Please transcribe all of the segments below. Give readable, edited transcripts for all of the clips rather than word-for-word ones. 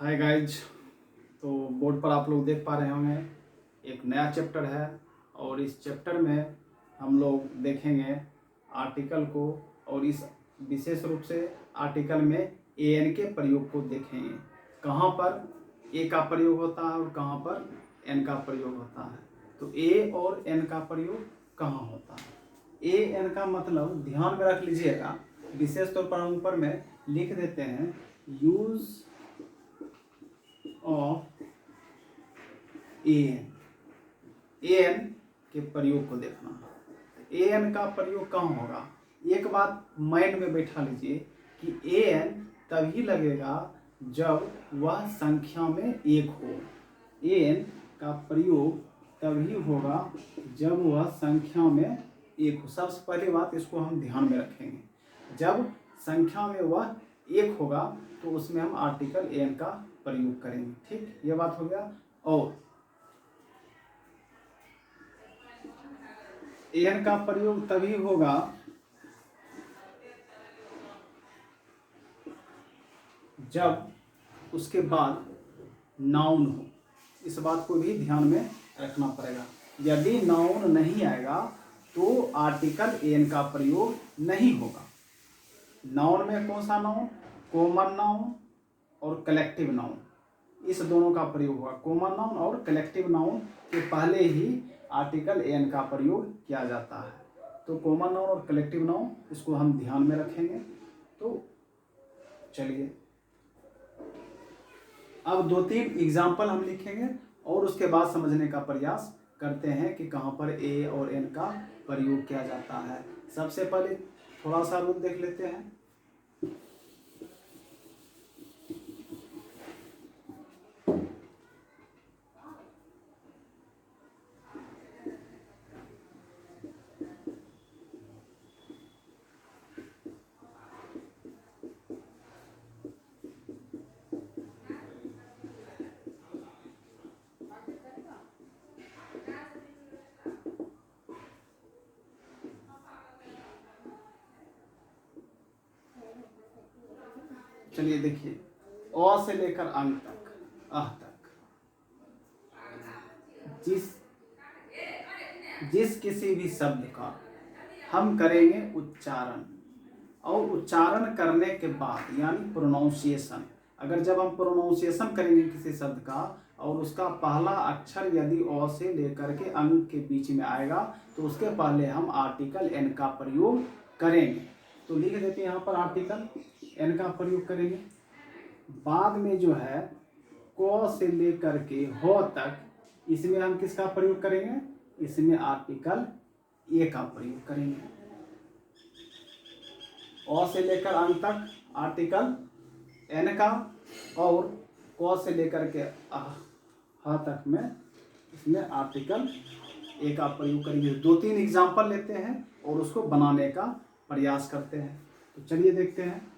Hi guys. तो board पर आप लोग देख पा रहे होंगे एक नया चैप्टर है और इस चैप्टर में हम लोग देखेंगे आर्टिकल को और इस विशेष रूप से आर्टिकल में एन के प्रयोग को देखेंगे। कहाँ पर ए का प्रयोग होता है और कहाँ पर एन का प्रयोग होता है। तो ए और एन का प्रयोग कहाँ होता है। ए एन का मतलब ध्यान में रख लीजिएगा, विशेष तौर पर हम ऊपर में लिख देते हैं यूज ऑफ एन के प्रयोग को देखना। एन का प्रयोग कहाँ होगा। एक बात माइंड में बैठा लीजिए कि एन तभी लगेगा जब वह संख्या में एक हो। एन का प्रयोग तभी होगा जब वह संख्या में एक हो। सबसे पहली बात इसको हम ध्यान में रखेंगे, जब संख्या में वह एक होगा तो उसमें हम आर्टिकल एन का प्रयोग करेंगे। ठीक, ये बात हो गया। और एन का प्रयोग तभी होगा जब उसके बाद नाउन हो। इस बात को भी ध्यान में रखना पड़ेगा। यदि नाउन नहीं आएगा तो आर्टिकल एन का प्रयोग नहीं होगा। नाउन में कौन सा नाउन, कॉमन नाउन और कलेक्टिव नाउन, इस दोनों का प्रयोग होगा। कॉमन नाउन और कलेक्टिव नाउन के पहले ही आर्टिकल एन का प्रयोग किया जाता है। तो कॉमन नाउन और कलेक्टिव नाउन इसको हम ध्यान में रखेंगे। तो चलिए अब 2-3 एग्जाम्पल हम लिखेंगे और उसके बाद समझने का प्रयास करते हैं कि कहाँ पर ए और एन का प्रयोग किया जाता है। सबसे पहले थोड़ा सा रूल देख लेते हैं। चलिए देखिए, अ से लेकर अंक तक, अह तक, जिस किसी भी शब्द का हम करेंगे उच्चारण, और उच्चारण करने के बाद यानी प्रोनाउंसिएशन, अगर जब हम प्रोनाउंसिएशन करेंगे किसी शब्द का और उसका पहला अक्षर यदि अ से लेकर के अंक के बीच में आएगा तो उसके पहले हम आर्टिकल एन का प्रयोग करेंगे। तो लिख देते हैं यहाँ पर आर्टिकल एन का प्रयोग करेंगे। बाद में जो है क से लेकर के ह तक, इसमें हम किसका प्रयोग करेंगे, इसमें आर्टिकल ए का प्रयोग करेंगे। अ से लेकर अंत तक आर्टिकल एन का, और क से लेकर के ह तक में इसमें आर्टिकल ए का प्रयोग करेंगे। 2-3 एग्जाम्पल लेते हैं और उसको बनाने का प्रयास करते हैं। तो चलिए देखते हैं।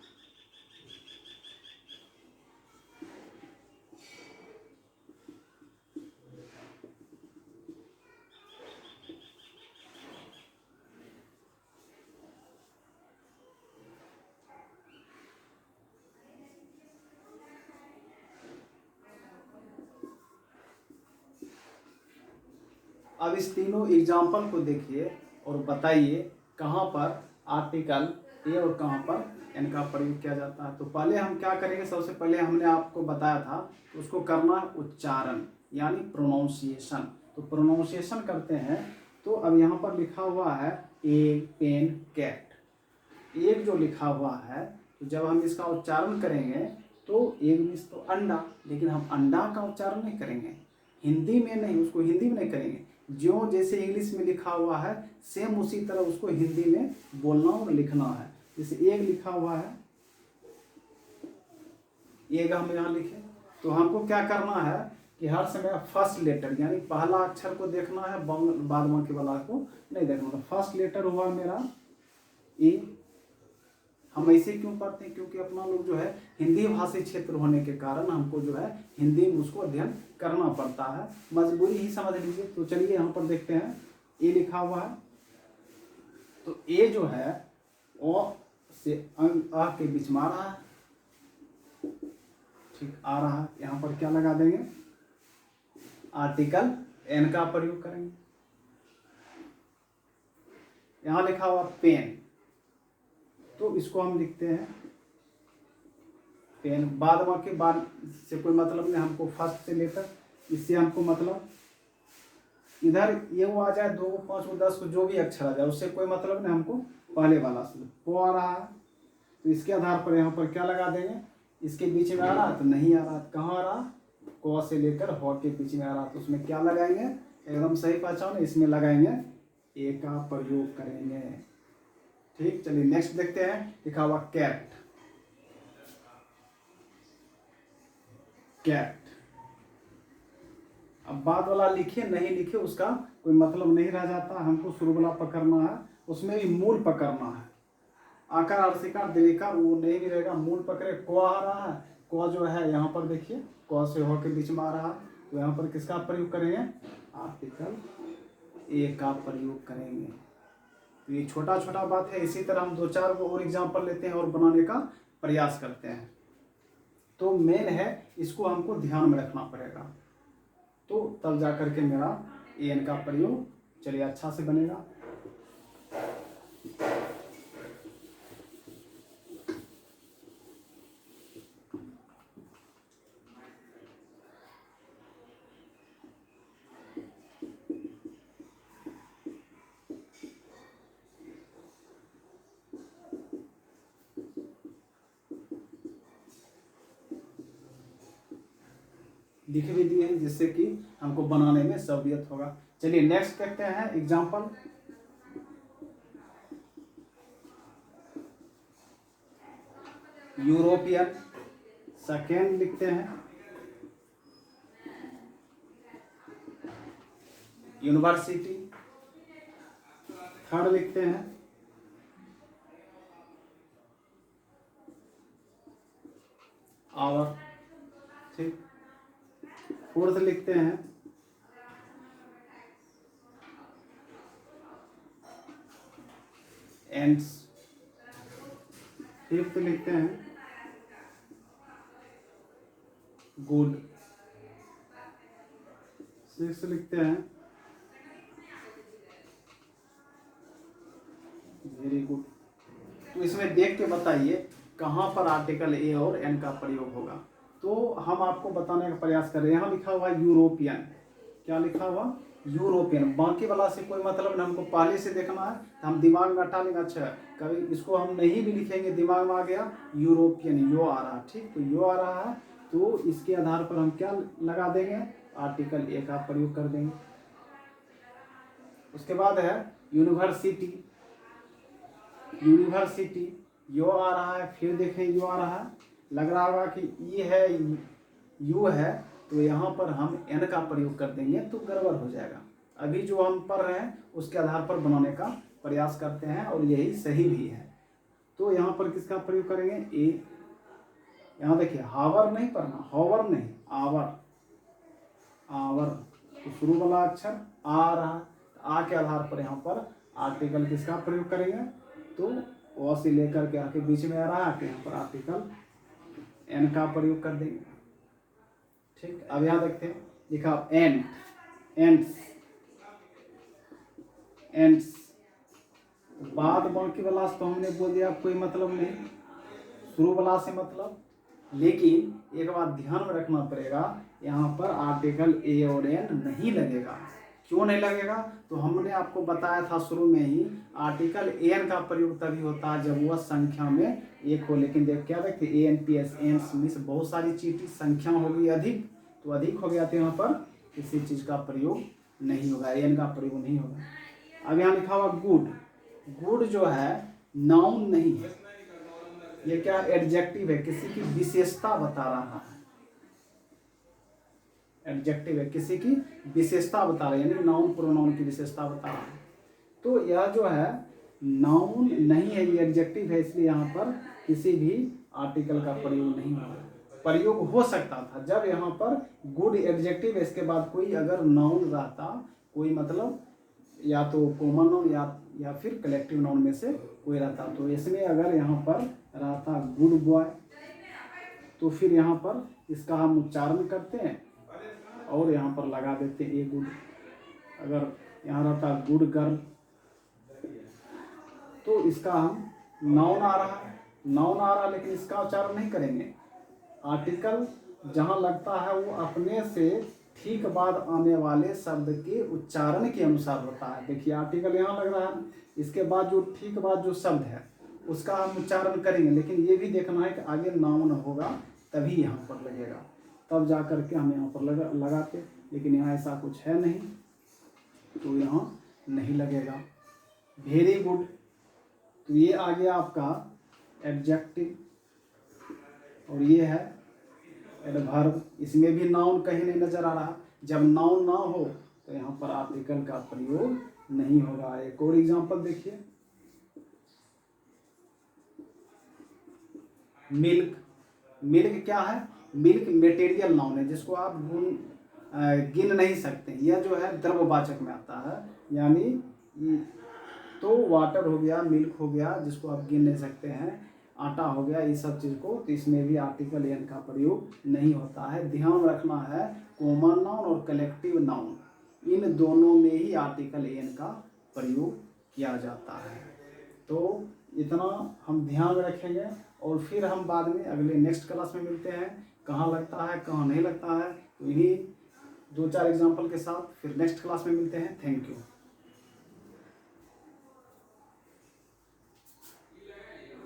अब इस तीनों एग्जाम्पल को देखिए और बताइए कहाँ पर आर्टिकल ए और कहाँ पर एन का प्रयोग किया जाता है। तो पहले हम क्या करेंगे, सबसे पहले हमने आपको बताया था तो उसको करना उच्चारण यानी प्रोनाउंसिएशन। तो प्रोनाउंसिएशन करते हैं। तो अब यहाँ पर लिखा हुआ है एग, पेन, कैट। एग जो लिखा हुआ है तो जब हम इसका उच्चारण करेंगे तो एग मीन्स तो अंडा, लेकिन हम अंडा का उच्चारण नहीं करेंगे, हिंदी में नहीं, उसको हिंदी में नहीं करेंगे। जो जैसे इंग्लिश में लिखा हुआ है सेम उसी तरह उसको हिंदी में बोलना और लिखना है। जैसे एग लिखा हुआ है, एग हम यहाँ लिखे, तो हमको क्या करना है कि हर समय फर्स्ट लेटर यानी पहला अक्षर को देखना है, बाद बाकी वाला को नहीं देखना। तो फर्स्ट लेटर हुआ मेरा ए। हम ऐसे क्यों पढ़ते हैं, क्योंकि अपना लोग जो है हिंदी भाषी क्षेत्र होने के कारण हमको जो है हिंदी में उसको अध्ययन करना पड़ता है, मजबूरी ही समझ लीजिए। तो चलिए यहाँ पर देखते हैं ए लिखा हुआ है। तो ए जो है ओ से अ के बीच में आ रहा है, ठीक आ रहा है, यहाँ पर क्या लगा देंगे, आर्टिकल एन का प्रयोग करेंगे। यहाँ लिखा हुआ पेन, तो इसको हम लिखते हैं पेन। बाद बाकी बाद से कोई मतलब नहीं, हमको फर्स्ट से लेकर इससे हमको मतलब इधर ये वो आ जाए 2 को 5 को 10 को जो भी अक्षर आ जाए उससे कोई मतलब नहीं, हमको पहले वाला से पो आ रहा है तो इसके आधार पर यहाँ पर क्या लगा देंगे, इसके बीच में आ रहा तो नहीं आ रहा, कहाँ आ रहा, क से लेकर ह के बीच में आ रहा तो उसमें क्या लगाएंगे, एकदम सही पहचान, इसमें लगाएंगे ए का प्रयोग करेंगे। ठीक, चलिए नेक्स्ट देखते हैं, लिखा हुआ कैट। कैट, अब बाद वाला लिखे नहीं लिखे उसका कोई मतलब नहीं रह जाता, हमको शुरू वाला पकड़ना है, उसमें भी मूल पकड़ना है। आकार अर्शिकार दीर्घिकार वो नहीं भी रहेगा, मूल पकड़े। क आ रहा है, क जो है यहाँ पर देखिए क से हो के बीच में आ रहा है तो यहाँ पर किसका प्रयोग करेंगे, आर्टिकल ए का प्रयोग करेंगे। तो ये छोटा छोटा बात है, इसी तरह हम 2-4 को और एग्जाम्पल लेते हैं और बनाने का प्रयास करते हैं। तो मेन है इसको हमको ध्यान में रखना पड़ेगा, तो तब जा करके मेरा एन का प्रयोग चलिए अच्छा से बनेगा। लिख भी दिए हैं जिससे कि हमको बनाने में सहूलियत होगा। चलिए नेक्स्ट देखते हैं एग्जाम्पल। यूरोपियन सेकेंड लिखते हैं, यूनिवर्सिटी थर्ड लिखते हैं, आवर, ठीक, फोर्थ लिखते हैं एंड्स, फिफ्थ लिखते हैं गुड, सिक्स लिखते हैं वेरी गुड। तो इसमें देख के बताइए कहाँ पर आर्टिकल ए और एन का प्रयोग होगा। तो हम आपको बताने का प्रयास कर रहे हैं। यहाँ लिखा हुआ यूरोपियन, क्या लिखा हुआ, यूरोपियन। बाकी वाला से कोई मतलब नहीं, हमको पहले से देखना है तो हम दिमाग में हटा लेंगे। अच्छा, कभी इसको हम नहीं भी लिखेंगे, दिमाग में आ गया यूरोपियन, यो आ रहा, ठीक, तो यो आ रहा है तो इसके आधार पर हम क्या लगा देंगे, आर्टिकल ए का प्रयोग कर देंगे। उसके बाद है यूनिवर्सिटी, यूनिवर्सिटी यो आ रहा है, फिर देखें यो आ रहा है, लग रहा होगा कि ये है यू है तो यहाँ पर हम एन का प्रयोग कर देंगे तो गड़बड़ हो जाएगा। अभी जो हम पढ़ रहे हैं उसके आधार पर बनाने का प्रयास करते हैं और यही सही भी है। तो यहाँ पर किसका प्रयोग करेंगे, ए। यहाँ देखिए हावर नहीं पढ़ना, हावर नहीं, आवर, आवर, तो शुरू वाला अक्षर आ रहा, आ के आधार पर यहाँ पर आर्टिकल किसका प्रयोग करेंगे, तो ओ से लेकर के आके बीच में आ रहा है तो यहाँ पर आर्टिकल एन का प्रयोग कर देंगे। ठीक, अब यहाँ देखते हैं लिखा एंड, एंड्स, एंड्स, बाद बाकी वाला तो हमने बोल दिया कोई मतलब नहीं, शुरू वाला से मतलब। लेकिन एक बात ध्यान में रखना पड़ेगा, यहाँ पर आर्टिकल ए और एन नहीं लगेगा। क्यों नहीं लगेगा, तो हमने आपको बताया था शुरू में ही, आर्टिकल एन का प्रयोग तभी होता है जब वह संख्या में एक हो। लेकिन देख क्या देखते, A N P S ends means बहुत सारी चीज़, संख्या होगी अधिक, तो अधिक हो गया तो यहाँ पर किसी चीज़ का प्रयोग नहीं होगा, एन का प्रयोग नहीं होगा। अब यहाँ लिखा हुआ गुड, गुड जो है नाउन नहीं है, ये क्या एडजेक्टिव है, किसी की विशेषता बता रहा है। एडजेक्टिव है, किसी की विशेषता बता रहा है, यानी नाउन प्रोनाउन की विशेषता बता रहा है। तो यह जो है नाउन नहीं है, ये एडजेक्टिव है, इसलिए यहाँ पर किसी भी आर्टिकल का प्रयोग नहीं होगा। प्रयोग हो सकता था जब यहाँ पर गुड एडजेक्टिव है, इसके बाद कोई अगर नाउन रहता, कोई मतलब या तो कॉमन नाउन या फिर कलेक्टिव नाउन में से कोई रहता, तो इसमें अगर यहाँ पर रहता गुड बॉय तो फिर यहाँ पर इसका हम उच्चारण करते हैं और यहाँ पर लगा देते हैं ए गुड। अगर यहाँ रहता गुड गर्ल तो इसका हम नाउन आ रहा है, नाउन आ रहा है, लेकिन इसका उच्चारण नहीं करेंगे। आर्टिकल जहाँ लगता है वो अपने से ठीक बाद आने वाले शब्द के उच्चारण के अनुसार होता है। देखिए आर्टिकल यहाँ लग रहा है, इसके बाद जो ठीक बाद जो शब्द है उसका हम उच्चारण करेंगे, लेकिन ये भी देखना है कि आगे नाउन होगा तभी यहाँ पर लगेगा, तब जा कर के हम यहाँ पर लगाते। लेकिन यहाँ ऐसा कुछ है नहीं तो यहाँ नहीं लगेगा। वेरी गुड, तो ये आ गया आपका एडजेक्टिव और ये है एडवर्ब। इसमें भी नाउन कहीं नहीं नजर आ रहा। जब नाउन ना हो तो यहाँ पर आर्टिकल का प्रयोग नहीं होगा। एक और एग्जांपल देखिए, मिल्क। मिल्क क्या है? मिल्क मटेरियल नाउन है जिसको आप गिन नहीं सकते। यह जो है द्रव्यवाचक में आता है, यानी तो वाटर हो गया, मिल्क हो गया जिसको आप गिन नहीं सकते हैं, आटा हो गया, ये सब चीज़ को, तो इसमें भी आर्टिकल एन का प्रयोग नहीं होता है। ध्यान रखना है कॉमन नाउन और कलेक्टिव नाउन इन दोनों में ही आर्टिकल एन का प्रयोग किया जाता है। तो इतना हम ध्यान रखेंगे और फिर हम बाद में अगले नेक्स्ट क्लास में मिलते हैं, कहाँ लगता है कहाँ नहीं लगता है। तो इन्हीं 2-4 एग्जाम्पल के साथ फिर नेक्स्ट क्लास में मिलते हैं। Thank you.